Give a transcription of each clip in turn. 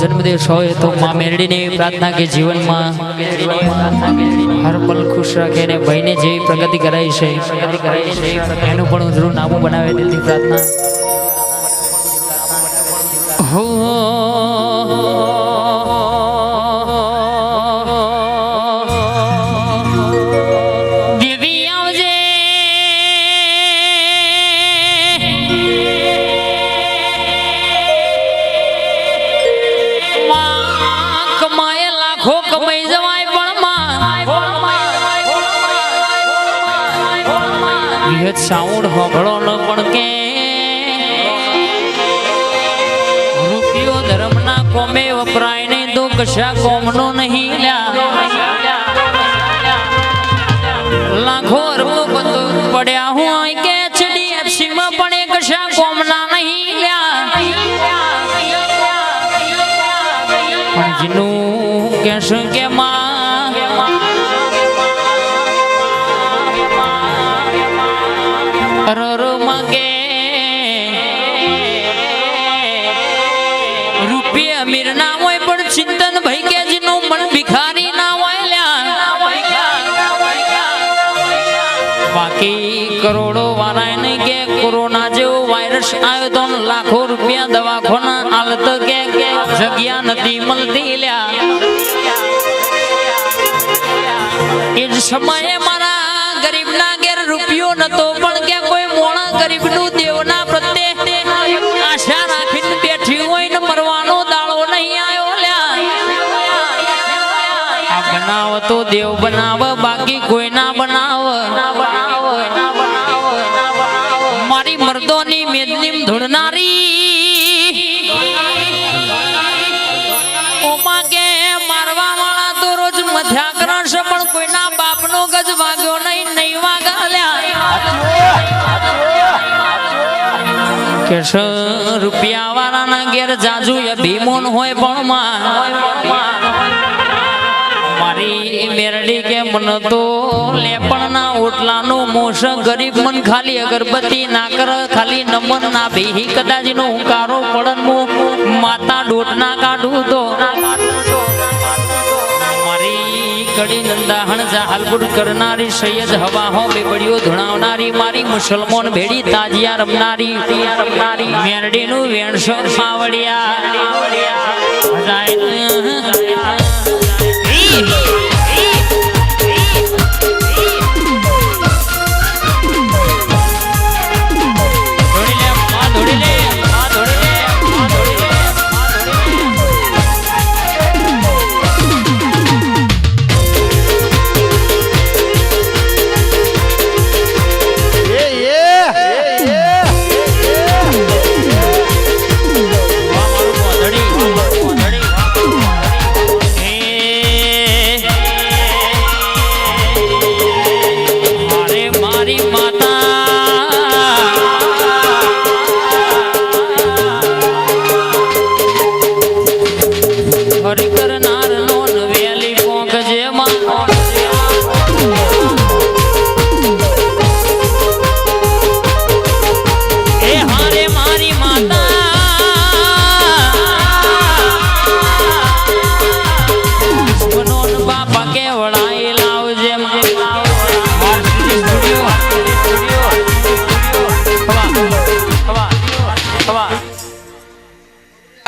जन्मदिवस हो तो माँ मेरडी ने प्रार्थना के जीवन में हर पल खुश रखे ने भाई ने जेवी प्रगति कराई है एनु पण जरूर नामू बनावे दिलथी प्रार्थना हो साउंड होबळो न पण के रुपियो धर्मना कोमे वपराय ने तो कशा कोमनो नहीं ल्या लाखों अरबों बंदो पड़या हुआ के HDFC में पण कशा कोमना नहीं ल्या पण जिनु कैसो के मां मांगे रुपये अमीर ना होय पण चिंतन भाई के जिनो मन भिखारी ना होयल्या बाकी करोड़ों वाला ने के कोरोना जो वायरस आयो तो लाखों रुपया दवाखाना हालत के जग्या नदी मलती ल्या इस समय मारा गरीब ना घेर रुपयो न तो पण के कोई मोणा गरीब नु देवना प्रत्ये आशा राखीन बैठी होय न मरवानो दाळो नहीं आयो ल्या आ बनाव तो देव बनाव बाकी कोई ना बनाव मारी मर्दोनी मेदनीम धुड़नारी ओमा के मारवा वाला तो रोज मध्याकरण से पण कोई ना बापनो गज वाग्यो नहीं वागाल्या केश रुपया वाला ना घेर जाजू या भीमोन होय पण मारी मेरडी के मन तो लेपण ना ओटला नो मोश गरीब मन खाली अगरबत्ती ना कर खाली नमन ना भी कदाच नो हुंकारो पड़न मु माता डोट ना काढू दो कड़ी नंदा हणजा हालगुड करनारी सैयद हवा हो बेबड़ियो धुणावनारी मारी मुसलमान भेड़ी ताजिया रमनारी मेरडी नु वेणसो मावड़िया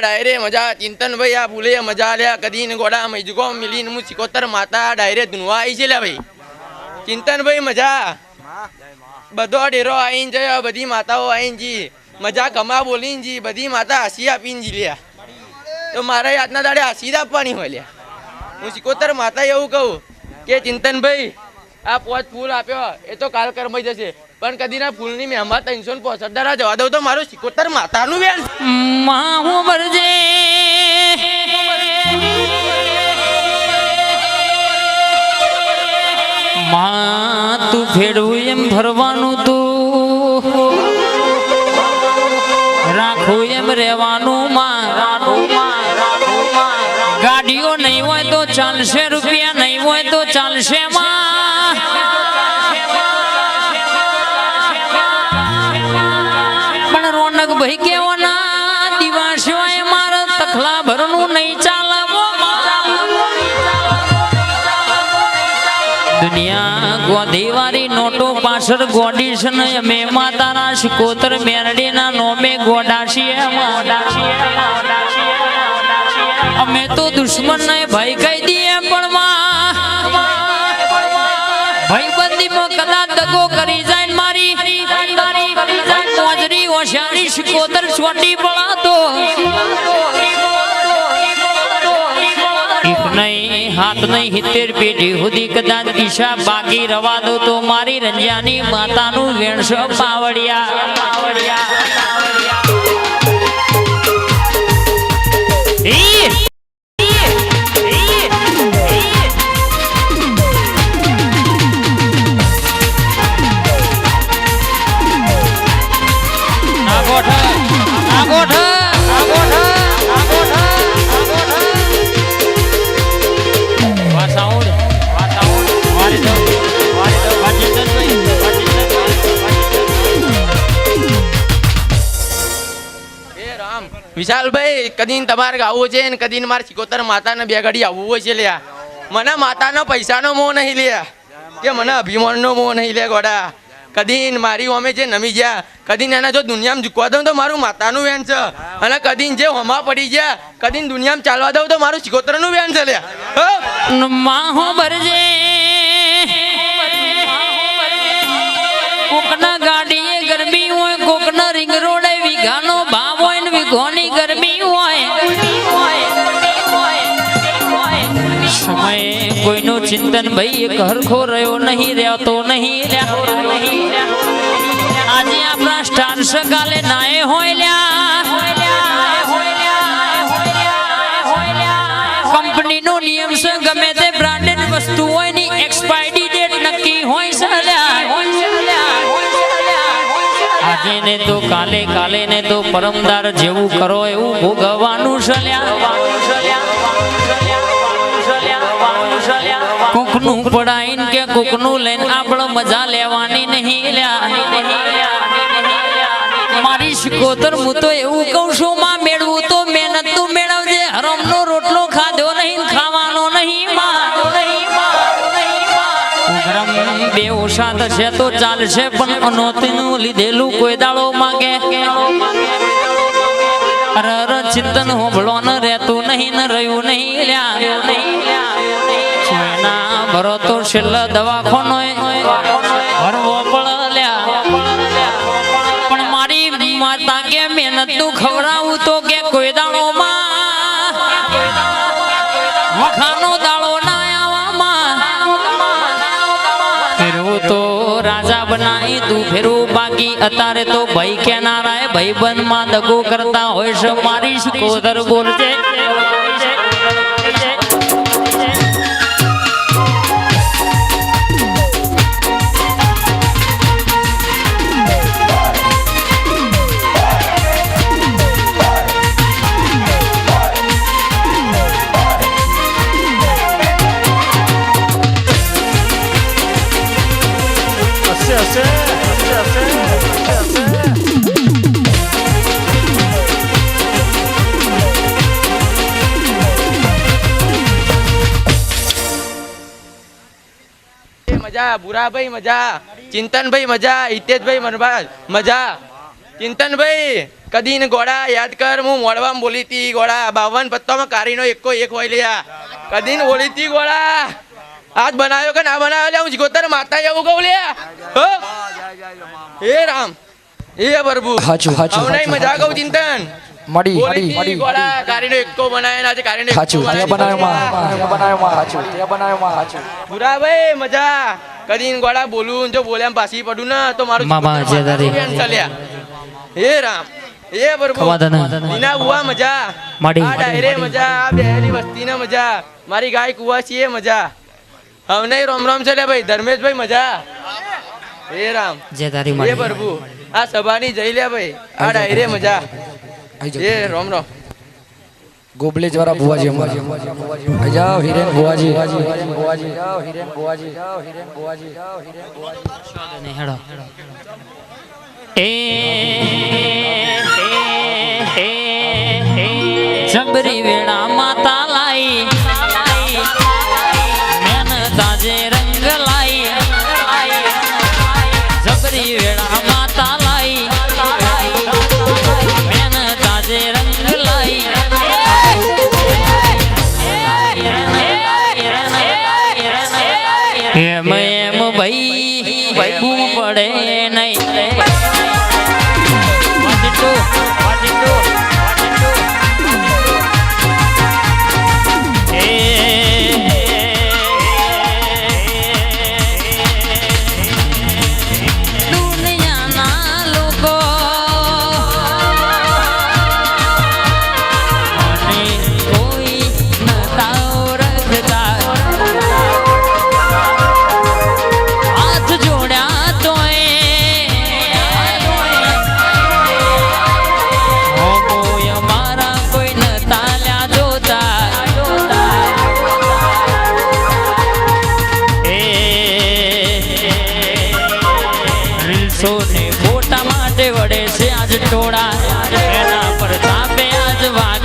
डायरे मजा चिंतन भाई आ भूले मजा लिया कदी न गोड़ा मैजुगो मिली न मुचिकोतर माता डायरे दुनवा आई छे भाई चिंतन भाई मजा बधो डेरो आईन जय बधी माताओ आईन जी मजा कमा बोलीन जी बधी माता हसी आपीन जी लिया तो मारा यातना दाड़े हसी आपवानी होय लिया हूँ सिकोतर माता एवं कहूँ के चिंतन भाई आ 5 फूल आप्यो ए तो काल करमाई जशे पण कदीना फूलनी मेहमा 365 जवा दઉં तो मारो सिकोतर मातानु वेण माहू भरजे मां तू फेडू एम भरवानु तू राखो एम रेवानु मां गाड़ियों नहीं होय तो 400 रुपया नहीं होय तो 400 मां भाई केवना दिवासियों मारा तखला भरनु नहीं દુનિયા ગોધીવારી નોટો પાછળ ગોડી છે ને અમે માતાના શિકોતર મેરડીના નોમે ગોડાશીએ અમે તો દુશ્મન ને ભય કહી દઈએ પણ ભાઈબંધીમાં કદાચ દગો કરી જાય મારી મોજરી ઓશારી શિકોતર છોટી પડાતો નહીં હાથ નહીં 70 પેઢી સુધી કદાચ દિશા બાકી રવા દો તો મારી રંજાની માતાનું વેણસ પાવડિયા વિશાલભાઈ કદી તમારે ગાવું છે ને કદી મારે ચિકોતર માતાને બે ઘડી આવવું હોય છે લ્યા મને માતાનો પૈસાનો મોહ નહીં લ્યા કે મને અભિમાનનો મોહ નહીં લે ગોડા કદી મારી અમે જે નમી ગયા કદી એના જો દુનિયામાં ઝૂકવા દઉં તો મારું માતાનું વેન છે અને કદી જે હોમા પડી ગયા કદી દુનિયામાં ચાલવા દઉં તો મારું ચિકોતરનું વેન છે લ્યા માહો ભરજે કોકના ગાડીએ ગરમી હોય કોકના રિંગ રોડે વીઘાનો ભાવ હોય ને વીઘોની ગરમી હોય સમય કોઈનું ચિંતન ભાઈ એક હરખો રહ્યો નહીં રહેતો નહીં આજે આપણા સ્ટાર્સ કાલે નાય હોય કંપનીનો નિયમ છે ગમે તે બ્રાન્ડેડ વસ્તુ હોય ની એક્સપાયરી ડેટ નક્કી હોય છે આજે ને તો કાલે ને તો પરમદાર જેવું કરો એવું ભોગવવાનું છે કોકનું પડાઈને કે કોકનું લઈને આપણે મજા લેવાની નહીં મારી શિકોતર હું તો એવું કહું છું માં મેળવું તો મહેનત તું મેળવજે હરામનો રોટલો ખાધો નહીં ખાવાનો નહીં બે ઓછા થશે તો ચાલશે પણ અનોતીનું લીધેલું કોઈ દાડો માગે ચિંતન હોબળો ન રહેતું નહીં ને રહ્યું નહીં ભરો તો છેલ્લા દવાખાનો ભરવો પડલ્યા પણ મારી માતા કે મહેનત નું ખવડાવું તો કે કોઈ દાડો માં વખાનો દાડો ના ફેરવું તો રાજા બનાવી તું ફેરવું બાકી અત્યારે તો ભાઈ કેનારાય ભાઈ બંધ માં દગો કરતા હોય છે મારી શિકોતર બોલજે મજા ભૂરાભાઈ મજા ચિંતનભાઈ મજા હિતેશભાઈ મજા ચિંતનભાઈ કદી ને ગોળા યાદ કર હું મોડવામાં બોલી હતી ગોળા 52 પત્તામાં કારીનો એકો એક હોય લ્યા કદી ને બોલી હતી ગોળા આજ બનાવ્યો કે ના બનાવ્યો લે હું ચિકોતર માતા એવું કહું લ્યા હે રામ હે પ્રભુ હાચું નહીં મજા કહું ચિંતન મડી ગોળા કારીનો એકો બનાવ્યો આજે કારીનો હાચું તે બનાવ્યો હાચું ભૂરાભાઈ મજા કદી ગોળા બોલું જો બોલ્યા પાછી પડું ને તો મારું મામા જેદારી હે રામ હે પ્રભુ દીના બુઆ મજા મડી આ ડાયરે મજા આ બેહલી વસ્તીના મજા મારી ગાય કુવા છીએ મજા હવને રોમ છે લે ભાઈ ધર્મેશભાઈ મજા હે રામ જેદારી હે પ્રભુ આ સભાની જઈ લે ભાઈ આ ડાયરે મજા હે રોમ ગોબલે દ્વારા ભુવાજી અમારા જાઓ હિરેન ભુવાજી હેડો જબરી વેળા માતા લાઈ મેન તાજે રંગ લાઈ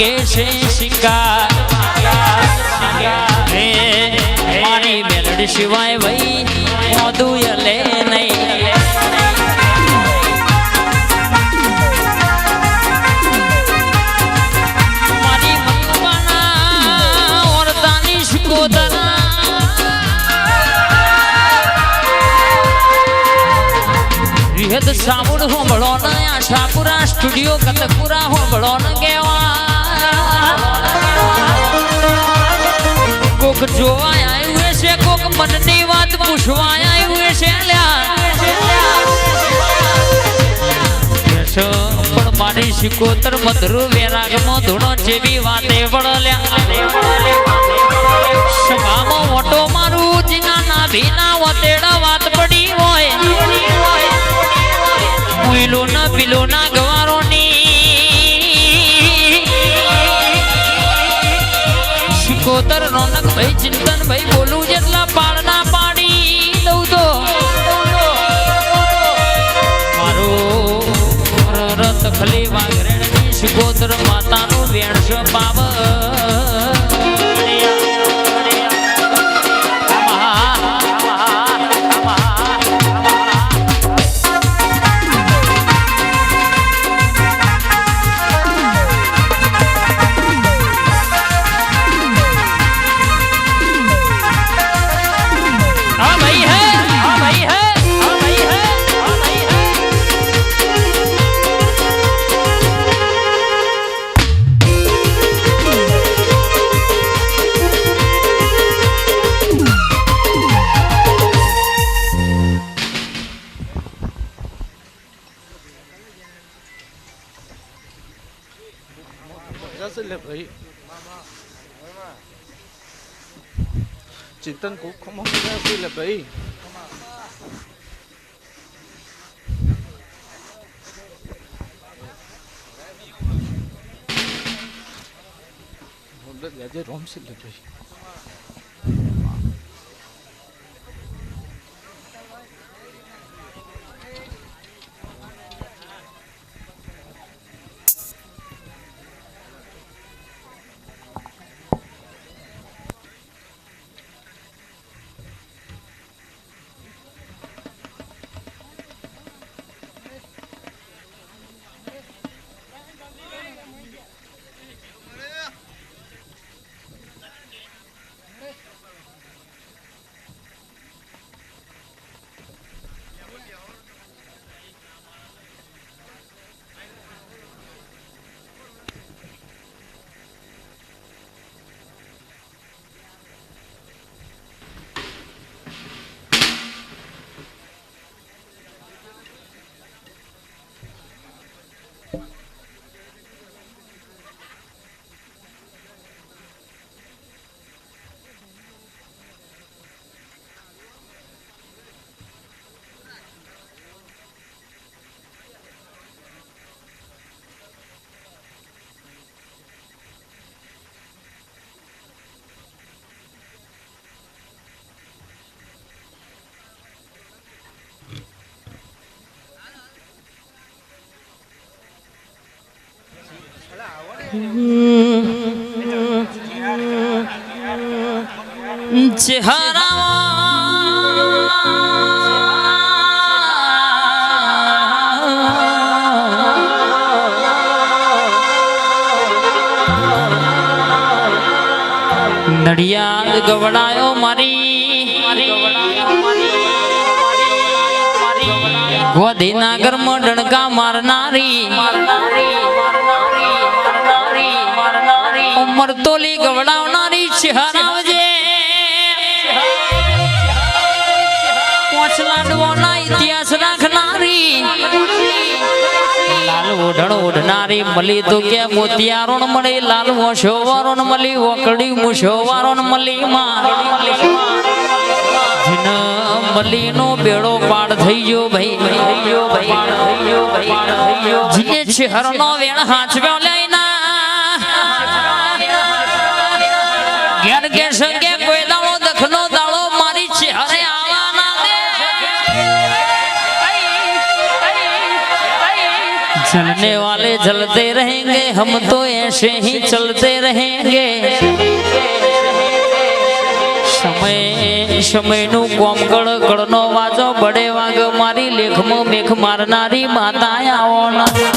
લાગે છે શિકાર હે મારી મેલડી સિવાય ભાઈ મોદું લે નહીં મારી મનવાના ઓરતાની શિકોતરા વિહદ સામુડ હોંભળો ને આશાપુરા સ્ટુડિયો કતકપુરા હોંભળો ને કેવા કોક જોવા આવ્યું છે કોક મનની વાત પૂછવા આવ્યું છે પણ મારી શિકોતર મધુર વેરાગમાં ધૂણો જેવી વાતે વળલ્યા સભામાં મોટો મારું જીના ના ભીના વતેડા વાત પડી હોય પીલો ના પીલો ના ગવારોની શિકોતર રોનક ભાઈ ચિંતન ભાઈ બોલું જેટલા પાડના પાડી દઉં તો મારો રત ખલી વાગરેણની શિકોતર માતાનું વેણસ પાવ भाई चिंतन को खमो ले भाई रोम से ले भाई નડિયાદ ગવડાયો ગોધીનાગર માં ડણકા મારનારી ઉમરતોલી ગવડાવનારી ચહેરાવજે પાંચ લાડવાના ઇતિહાસ રાખનારી લાલ ઓઢણ ઓઢનારી મળી તો કે મોતિયારોણ મળી લાલ મોશોવારોણ મળી ઓકડી મુશોવારોણ મળી માં મલીનો બેડો પાડ થઈ ગયો ભાઈ જીને ચહેરનો વેણ હાચવ્યો લઈના ઘેર કે સંગે કોઈ દાળો દખનો દાળો મારી ચહેરે चलने वाले चलते रहेंगे हम तो ऐसे ही चलते रहेंगे સમયનું કોમ કળનો વાજો બડે વાગ મારી લેખમાં મેખ મારનારી માતા આવો ના